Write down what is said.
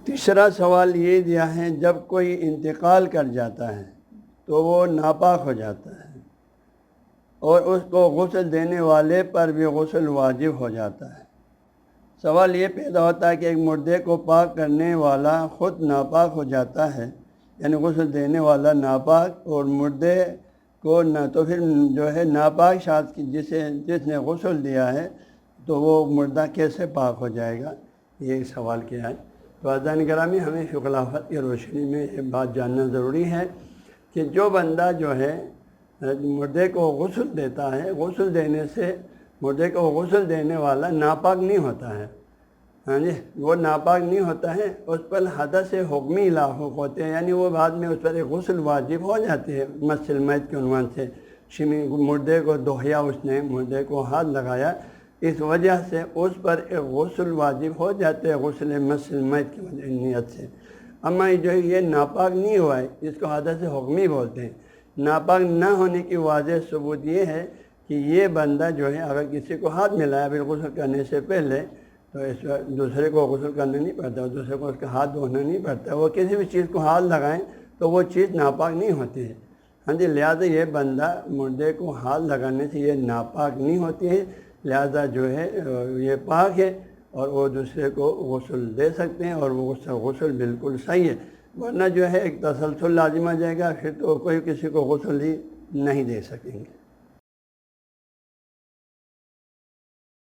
تیسرا سوال یہ دیا ہے، جب کوئی انتقال کر جاتا ہے تو وہ ناپاک ہو جاتا ہے اور اس کو غسل دینے والے پر بھی غسل واجب ہو جاتا ہے۔ سوال یہ پیدا ہوتا ہے کہ ایک مردے کو پاک کرنے والا خود ناپاک ہو جاتا ہے، یعنی غسل دینے والا ناپاک اور مردے کو نہ، تو پھر جو ہے ناپاک شخص کی جس نے غسل دیا ہے تو وہ مردہ کیسے پاک ہو جائے گا، یہ ایک سوال کیا ہے۔ تو عزیزان گرامی، ہمیں فقہ الافات کی روشنی میں یہ بات جاننا ضروری ہے کہ جو بندہ جو ہے مردے کو غسل دیتا ہے، غسل دینے سے مردے کو غسل دینے والا ناپاک نہیں ہوتا ہے، ہاں جی، وہ ناپاک نہیں ہوتا ہے، اس پر حدث حکمی لاحق ہوتے ہیں، یعنی وہ بعد میں اس پر ایک غسل واجب ہو جاتی ہے مس المیت کے عنوان سے۔ مردے کو دہیا، اس نے مردے کو ہاتھ لگایا، اس وجہ سے اس پر ایک غسل واجب ہو جاتے ہیں غسل مس المیت کی نیت سے۔ اما جو ہے یہ ناپاک نہیں ہوا ہے، اس کو حدث حکمی بولتے ہیں۔ ناپاک نہ ہونے کی واضح ثبوت یہ ہے کہ یہ بندہ جو ہے اگر کسی کو ہاتھ ملایا بالغسل کرنے سے پہلے، تو اس دوسرے کو غسل کرنا نہیں پڑتا، دوسرے کو اس کا ہاتھ دھونا نہیں پڑتا، وہ کسی بھی چیز کو ہاتھ لگائیں تو وہ چیز ناپاک نہیں ہوتی ہے، ہاں جی۔ لہٰذا یہ بندہ مردے کو ہاتھ لگانے سے یہ ناپاک نہیں ہوتی ہے، لہٰذا جو ہے یہ پاک ہے اور وہ دوسرے کو غسل دے سکتے ہیں، اور وہ غسل بالکل صحیح ہے۔ ورنہ جو ہے ایک تسلسل لازم آ جائے گا، پھر تو کوئی کسی کو غسل ہی نہیں دے سکیں گے۔